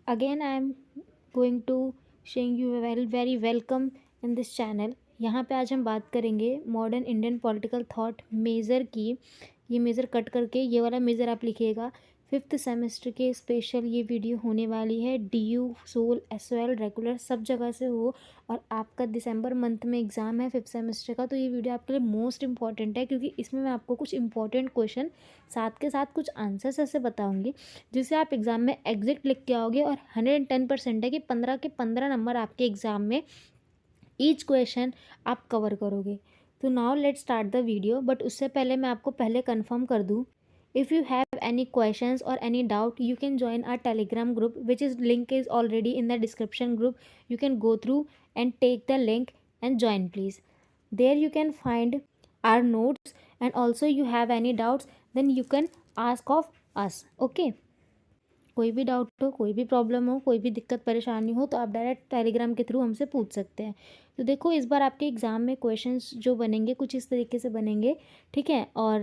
Again, I am going to showing you very welcome in this channel. यहाँ पे आज हम बात करेंगे modern Indian political thought measure की। ये मेज़र कट करके ये वाला मेज़र आप लिखिएगा। फिफ्थ सेमेस्टर के स्पेशल ये वीडियो होने वाली है। DU सोल SOL रेगुलर सब जगह से हो, और आपका दिसंबर मंथ में एग्ज़ाम है फिफ्थ सेमेस्टर का, तो ये वीडियो आपके लिए मोस्ट इंपॉर्टेंट है, क्योंकि इसमें मैं आपको कुछ इंपॉर्टेंट क्वेश्चन साथ के साथ कुछ आंसर्स ऐसे बताऊंगी जिसे आप एग्ज़ाम में एग्जैक्ट लिख के आओगे, और 110% है कि 15 के 15 नंबर आपके एग्ज़ाम में ईच क्वेश्चन आप कवर करोगे। तो now let start the video, but उससे पहले मैं आपको पहले कंफर्म कर दूँ, if you have any questions or any doubt you can join our telegram group, which is link is already in the description group. You can go through and take the link and join please. There you can find our notes, and also you have any doubts then you can ask of us. Okay, कोई भी doubt हो, कोई भी problem हो, कोई भी दिक्कत परेशानी हो, तो आप डायरेक्ट टेलीग्राम के थ्रू हमसे पूछ सकते हैं। तो देखो, इस बार आपके एग्ज़ाम में क्वेश्चंस जो बनेंगे कुछ इस तरीके से बनेंगे, ठीक है। और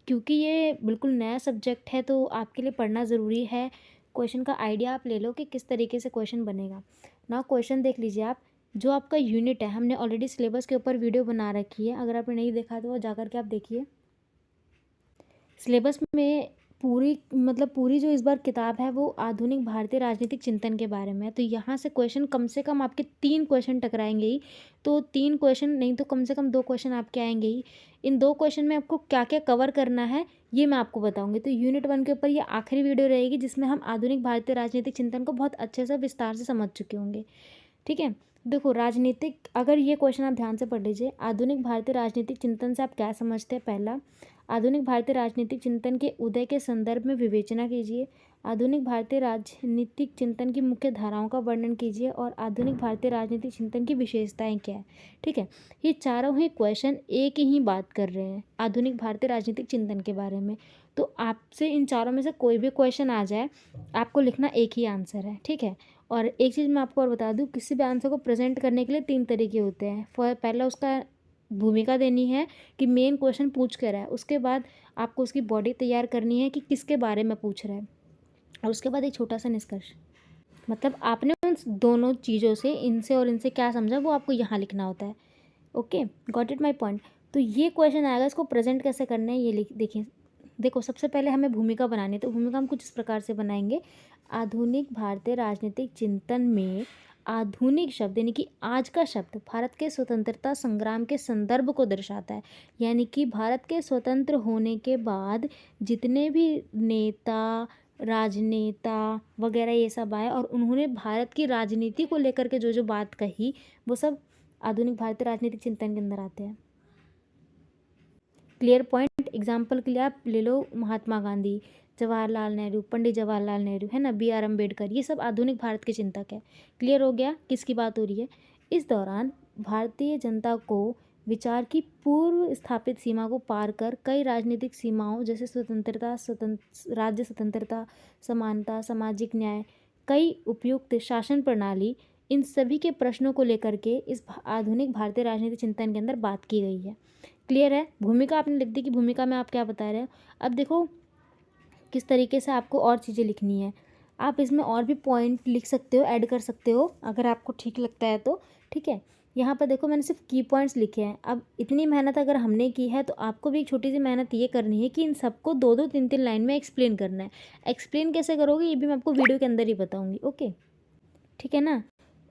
क्योंकि ये बिल्कुल नया सब्जेक्ट है तो आपके लिए पढ़ना ज़रूरी है। क्वेश्चन का आइडिया आप ले लो कि किस तरीके से क्वेश्चन बनेगा। ना क्वेश्चन देख लीजिए आप, जो आपका यूनिट है, हमने ऑलरेडी सिलेबस के ऊपर वीडियो बना रखी है, अगर आपने नहीं देखा तो वो जा कर के आप देखिए। सिलेबस में पूरी जो इस बार किताब है वो आधुनिक भारतीय राजनीतिक चिंतन के बारे में है। तो यहाँ से क्वेश्चन कम से कम आपके 3 क्वेश्चन टकराएंगे ही। तो 3 क्वेश्चन नहीं तो कम से कम 2 क्वेश्चन आपके आएंगे ही। इन 2 क्वेश्चन में आपको क्या क्या कवर करना है ये मैं आपको बताऊंगी। तो यूनिट 1 के ऊपर ये आखिरी वीडियो रहेगी जिसमें हम आधुनिक भारतीय राजनीतिक चिंतन को बहुत अच्छे से विस्तार से समझ चुके होंगे, ठीक है। देखो, राजनीतिक, अगर ये क्वेश्चन आप ध्यान से पढ़ लीजिए, आधुनिक भारतीय राजनीतिक चिंतन से आप क्या समझते हैं। पहला, आधुनिक भारतीय राजनीतिक चिंतन के उदय के संदर्भ में विवेचना कीजिए। आधुनिक भारतीय राजनीतिक चिंतन की मुख्य धाराओं का वर्णन कीजिए, और आधुनिक भारतीय राजनीतिक चिंतन की विशेषताएं क्या है, ठीक है। ये चारों ही क्वेश्चन एक ही बात कर रहे हैं आधुनिक भारतीय राजनीतिक चिंतन के बारे में। तो आपसे इन चारों में से कोई भी क्वेश्चन आ जाए, आपको लिखना एक ही आंसर है, ठीक है। और एक चीज़ मैं आपको और बता दूं, किसी भी आंसर को प्रेजेंट करने के लिए 3 तरीके होते हैं। पहला उसका भूमिका देनी है कि मेन क्वेश्चन पूछ कर है, उसके बाद आपको उसकी बॉडी तैयार करनी है कि किसके बारे में पूछ रहा है, और उसके बाद एक छोटा सा निष्कर्ष। मतलब आपने उन दोनों चीज़ों से, इनसे और इनसे क्या समझा वो आपको यहाँ लिखना होता है। Okay, got it my point. तो ये क्वेश्चन आएगा, इसको प्रेजेंट कैसे करना है ये देखिए। देखो, सबसे पहले हमें भूमिका बनानी है, तो भूमिका हम कुछ इस प्रकार से बनाएंगे। आधुनिक भारतीय राजनीतिक चिंतन में आधुनिक शब्द यानी कि आज का शब्द भारत के स्वतंत्रता संग्राम के संदर्भ को दर्शाता है। यानी कि भारत के स्वतंत्र होने के बाद जितने भी नेता, राजनेता वगैरह ये सब आए और उन्होंने भारत की राजनीति को लेकर के जो जो बात कही, वो सब आधुनिक भारतीय राजनीतिक चिंतन के अंदर आते हैं। Clear point. एग्जाम्पल के लिए आप ले लो महात्मा गांधी, जवाहरलाल नेहरू, पंडित जवाहरलाल नेहरू, है ना, BR अम्बेडकर, ये सब आधुनिक भारत के चिंतक है। क्लियर हो गया किसकी बात हो रही है। इस दौरान भारतीय जनता को विचार की पूर्व स्थापित सीमा को पार कर कई राजनीतिक सीमाओं जैसे स्वतंत्रता, राज्य स्वतंत्रता, समानता, सामाजिक न्याय, कई उपयुक्त शासन प्रणाली, इन सभी के प्रश्नों को लेकर के इस आधुनिक भारतीय राजनीतिक चिंतन के अंदर बात की गई है। क्लियर है। भूमिका आपने लिख दी कि भूमिका में आप क्या बता रहे हो। अब देखो किस तरीके से आपको और चीज़ें लिखनी है। आप इसमें और भी पॉइंट लिख सकते हो, ऐड कर सकते हो अगर आपको ठीक लगता है तो, ठीक है। यहाँ पर देखो मैंने सिर्फ की पॉइंट्स लिखे हैं। अब इतनी मेहनत अगर हमने की है तो आपको भी एक छोटी सी मेहनत ये करनी है कि इन सबको 2-2, 3-3 लाइन में एक्सप्लेन करना है। एक्सप्लेन कैसे करोगे ये भी मैं आपको वीडियो के अंदर ही बताऊँगी। ओके, ठीक है ना।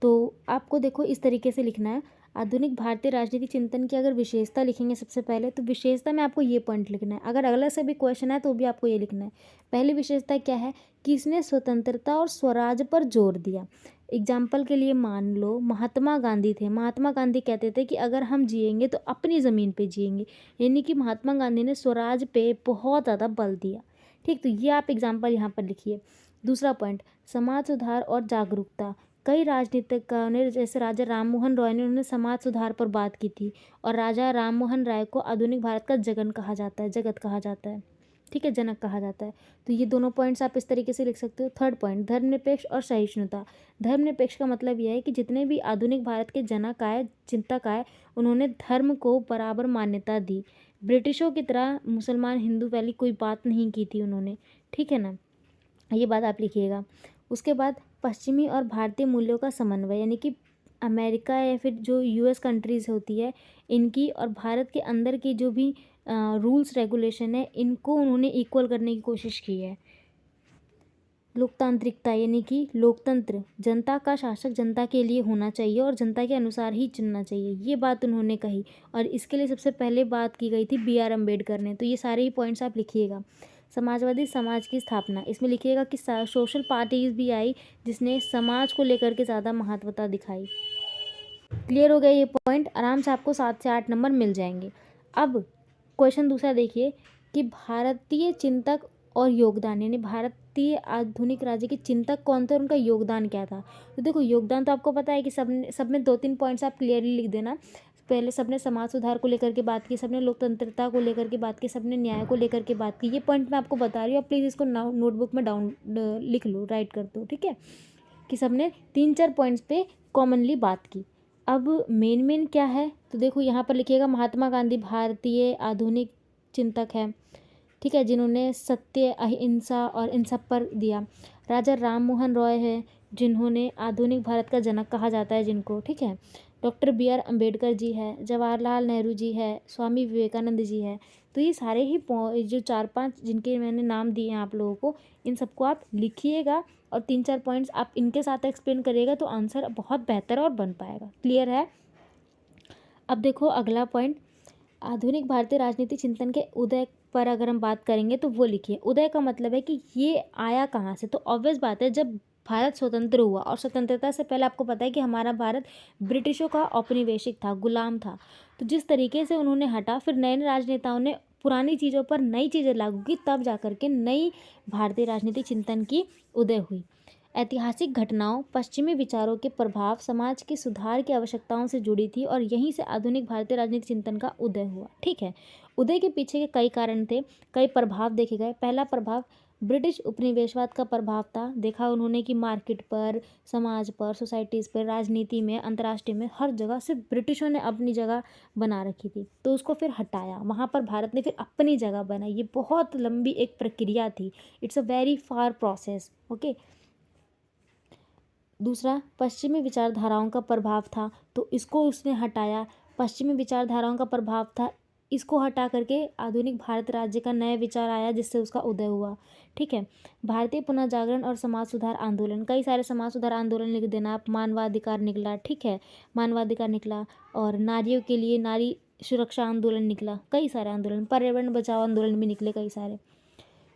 तो आपको देखो इस तरीके से लिखना है। आधुनिक भारतीय राजनीतिक चिंतन की अगर विशेषता लिखेंगे सबसे पहले, तो विशेषता में आपको ये पॉइंट लिखना है। अगर अगला से भी क्वेश्चन है तो भी आपको ये लिखना है। पहली विशेषता क्या है कि इसने स्वतंत्रता और स्वराज पर जोर दिया। एग्जाम्पल के लिए मान लो महात्मा गांधी थे। महात्मा गांधी कहते थे कि अगर हम जिएंगे तो अपनी ज़मीन पे जिएंगे, यानी कि महात्मा गांधी ने स्वराज पे बहुत ज़्यादा बल दिया। ठीक, तो ये आप एग्जाम्पल यहाँ पर लिखिए। दूसरा पॉइंट, समाज सुधार और जागरूकता। कई राजनीतिज्ञों ने, जैसे राजा राम मोहन रॉय ने, उन्होंने समाज सुधार पर बात की थी, और राजा राम मोहन राय को आधुनिक भारत का जगत कहा जाता है, ठीक है, जनक कहा जाता है। तो ये दोनों पॉइंट्स आप इस तरीके से लिख सकते हो। थर्ड पॉइंट, धर्मनिरपेक्ष और सहिष्णुता। धर्मनिरपेक्ष का मतलब यह है कि जितने भी आधुनिक भारत के जनक आए, चिंतक आए, उन्होंने धर्म को बराबर मान्यता दी। ब्रिटिशों की तरह मुसलमान हिंदू वाली कोई बात नहीं की थी उन्होंने, ठीक है ना, ये बात आप लिखिएगा। उसके बाद पश्चिमी और भारतीय मूल्यों का समन्वय, यानी कि अमेरिका या फिर जो यूएस कंट्रीज़ होती है इनकी और भारत के अंदर की जो भी रूल्स रेगुलेशन है इनको उन्होंने इक्वल करने की कोशिश की है। लोकतांत्रिकता, यानी कि लोकतंत्र, जनता का शासक जनता के लिए होना चाहिए और जनता के अनुसार ही चुनना चाहिए, ये बात उन्होंने कही। और इसके लिए सबसे पहले बात की गई थी बी आर अम्बेडकर ने। तो ये सारे ही पॉइंट्स आप लिखिएगा। समाजवादी समाज की स्थापना, इसमें लिखिएगा कि सोशल पार्टीज भी आई जिसने समाज को लेकर के ज़्यादा महत्वता दिखाई। क्लियर हो गया ये पॉइंट, आराम से आपको 7 से 8 नंबर मिल जाएंगे। अब क्वेश्चन दूसरा देखिए कि भारतीय चिंतक और योगदान, यानी भारतीय आधुनिक राज्य के चिंतक कौन थे और उनका योगदान क्या था। तो देखो योगदान तो आपको पता है कि सब में 2-3 पॉइंट्स आप क्लियरली लिख देना। पहले सबने समाज सुधार को लेकर के बात की, सबने लोकतंत्रता को लेकर के बात की, सबने न्याय को लेकर के बात की। ये पॉइंट मैं आपको बता रही हूँ, आप प्लीज़ इसको नोटबुक में लिख लो, राइट कर दो, ठीक है, कि सबने 3-4 पॉइंट्स पे कॉमनली बात की। अब मेन क्या है, तो देखो यहाँ पर लिखिएगा महात्मा गांधी भारतीय आधुनिक चिंतक है, ठीक है, जिन्होंने सत्य अहिंसा और इन सब पर दिया। राजा राम मोहन रॉय है जिन्होंने आधुनिक भारत का जनक कहा जाता है जिनको, ठीक है। Doctor B are Ambedkar ji है, जवाहरलाल नेहरू जी है, स्वामी विवेकानंद जी है। तो ये सारे ही जो 4-5 जिनके मैंने नाम दिए हैं आप लोगों को, इन सबको आप लिखिएगा और 3-4 पॉइंट्स आप इनके साथ एक्सप्लेन करिएगा तो आंसर बहुत बेहतर और बन पाएगा। क्लियर है। अब देखो अगला पॉइंट, आधुनिक भारतीय राजनीति चिंतन के उदय पर अगर हम बात करेंगे तो वो लिखिए। उदय का मतलब है कि ये आया कहाँ से, तो ऑब्वियस बात है जब भारत स्वतंत्र हुआ, और स्वतंत्रता से पहले आपको पता है कि हमारा भारत ब्रिटिशों का औपनिवेशिक था, गुलाम था। तो जिस तरीके से उन्होंने हटा, फिर नए राजनेताओं ने पुरानी चीज़ों पर नई चीज़ें लागू की, तब जा कर के नई भारतीय राजनीति चिंतन की उदय हुई। ऐतिहासिक घटनाओं, पश्चिमी विचारों के प्रभाव समाज के सुधार की आवश्यकताओं से जुड़ी थी और यहीं से आधुनिक भारतीय राजनीतिक चिंतन का उदय हुआ, ठीक है। उदय के पीछे के कई कारण थे, कई प्रभाव देखे गए। पहला प्रभाव ब्रिटिश उपनिवेशवाद का प्रभाव था। देखा उन्होंने कि मार्केट पर, समाज पर, सोसाइटीज़ पर, राजनीति में, अंतर्राष्ट्रीय में, हर जगह सिर्फ ब्रिटिशों ने अपनी जगह बना रखी थी, तो उसको फिर हटाया, वहाँ पर भारत ने फिर अपनी जगह बनाई। ये बहुत लंबी एक प्रक्रिया थी, it's a very far process, okay. दूसरा, पश्चिमी विचारधाराओं का प्रभाव था, तो इसको उसने हटाया। पश्चिमी विचारधाराओं का प्रभाव था, इसको हटा करके आधुनिक भारत राज्य का नया विचार आया जिससे उसका उदय हुआ, ठीक है। भारतीय पुनः जागरण और समाज सुधार आंदोलन, कई सारे समाज सुधार आंदोलन लिख देना आप। मानवाधिकार निकला, ठीक है, मानवाधिकार निकला, और नारियों के लिए नारी सुरक्षा आंदोलन निकला, कई सारे आंदोलन, पर्यावरण बचाओ आंदोलन भी निकले कई सारे।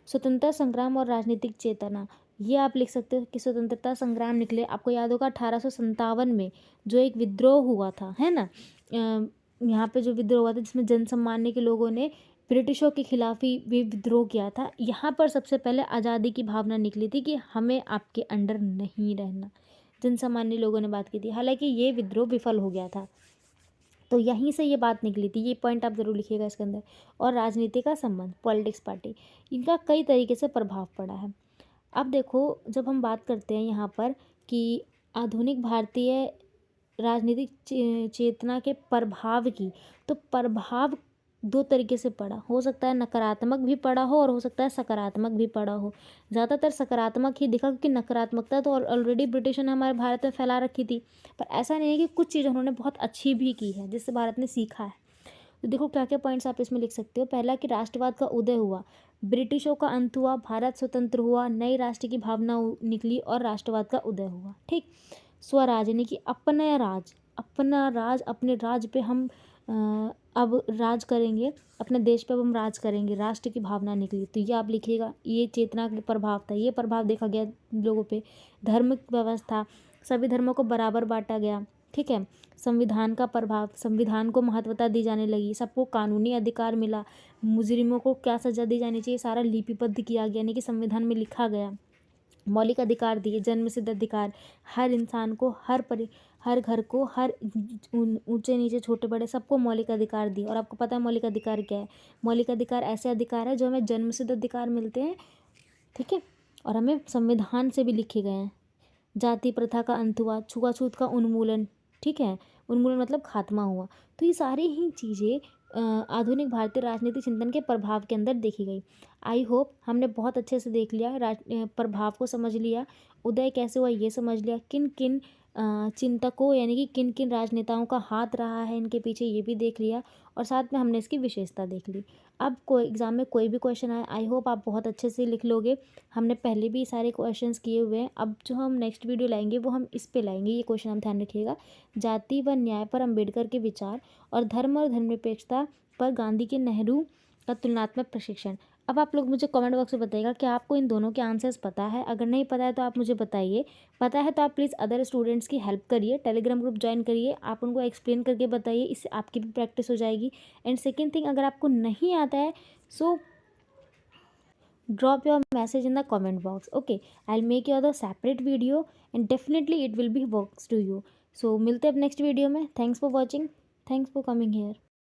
स्वतंत्रता संग्राम और राजनीतिक चेतना, ये आप लिख सकते हो कि स्वतंत्रता संग्राम निकले। आपको याद होगा 1857 में जो एक विद्रोह हुआ था, है ना, यहाँ पे जो विद्रोह हुआ था जिसमें जन सम्मान्य के लोगों ने ब्रिटिशों के खिलाफ ही भी विद्रोह किया था। यहाँ पर सबसे पहले आज़ादी की भावना निकली थी कि हमें आपके अंडर नहीं रहना, जन सामान्य लोगों ने बात की थी। हालांकि ये विद्रोह विफल हो गया था, तो यहीं से ये बात निकली थी। ये पॉइंट आप ज़रूर लिखिएगा इसके अंदर। और राजनीति का संबंध, पॉलिटिक्स पार्टी, इनका कई तरीके से प्रभाव पड़ा है। अब देखो जब हम बात करते हैं यहाँ पर कि आधुनिक भारतीय राजनीतिक चेतना के प्रभाव की, तो प्रभाव 2 तरीके से पड़ा, हो सकता है नकारात्मक भी पड़ा हो और हो सकता है सकारात्मक भी पड़ा हो। ज़्यादातर सकारात्मक ही दिखा क्योंकि नकारात्मकता तो ऑलरेडी ब्रिटिशों ने हमारे भारत में फैला रखी थी। पर ऐसा नहीं है कि कुछ चीज़ उन्होंने बहुत अच्छी भी की है जिससे भारत ने सीखा है। तो देखो क्या क्या पॉइंट्स आप इसमें लिख सकते हो। पहला कि राष्ट्रवाद का उदय हुआ, ब्रिटिशों का अंत हुआ, भारत स्वतंत्र हुआ, नई राष्ट्र की भावना निकली और राष्ट्रवाद का उदय हुआ, ठीक। स्वराज, यानी कि अपना राज, अपना राज, अपने राज पे हम अब राज करेंगे, अपने देश पे अब हम राज करेंगे, राष्ट्र की भावना निकली। तो ये आप लिखिएगा, ये चेतना का प्रभाव था, ये प्रभाव देखा गया लोगों पे। धर्म व्यवस्था, सभी धर्मों को बराबर बांटा गया, ठीक है। संविधान का प्रभाव, संविधान को महत्वता दी जाने लगी, सबको कानूनी अधिकार मिला, मुजरिमों को क्या सज़ा दी जानी चाहिए सारा लिपिबद्ध किया गया, यानी कि संविधान में लिखा गया। मौलिक अधिकार दिए, जन्म सिद्ध अधिकार, हर इंसान को, हर घर को, हर ऊंचे नीचे छोटे बड़े सबको मौलिक अधिकार दिए। और आपको पता है मौलिक अधिकार क्या है। मौलिक अधिकार ऐसे अधिकार है जो हमें जन्म सिद्ध अधिकार मिलते हैं, ठीक है, और हमें संविधान से भी लिखे गए हैं। जाति प्रथा का अंत हुआ, छुआछूत का उन्मूलन, ठीक है, उन्मूलन मतलब खात्मा हुआ। तो ये सारी ही चीज़ें आधुनिक भारतीय राजनीतिक चिंतन के प्रभाव के अंदर देखी गई। आई होप हमने बहुत अच्छे से देख लिया, प्रभाव को समझ लिया, उदय कैसे हुआ ये समझ लिया, किन किन चिंतकों यानी कि किन किन राजनेताओं का हाथ रहा है इनके पीछे ये भी देख लिया, और साथ में हमने इसकी विशेषता देख ली। अब कोई एग्ज़ाम में कोई भी क्वेश्चन आए, आई होप आप बहुत अच्छे से लिख लोगे। हमने पहले भी सारे क्वेश्चंस किए हुए हैं। अब जो हम नेक्स्ट वीडियो लाएंगे वो हम इस पे लाएंगे, ये क्वेश्चन आप ध्यान रखिएगा। जाति व न्याय पर अम्बेडकर के विचार और धर्मनिरपेक्षता पर गांधी के नेहरू का तुलनात्मक प्रशिक्षण। अब आप लोग मुझे कमेंट बॉक्स में बताइएगा कि आपको इन दोनों के आंसर्स पता है। अगर नहीं पता है तो आप मुझे बताइए, पता है तो आप प्लीज़ अदर स्टूडेंट्स की हेल्प करिए, टेलीग्राम ग्रुप ज्वाइन करिए, आप उनको एक्सप्लेन करके बताइए, इससे आपकी भी प्रैक्टिस हो जाएगी। एंड सेकेंड थिंग, अगर आपको नहीं आता है सो drop your message in the comment box. Okay, I'll make you the separate video and definitely it will be works to you. So मिलते हैं अब नेक्स्ट वीडियो में। Thanks for watching, thanks for coming here.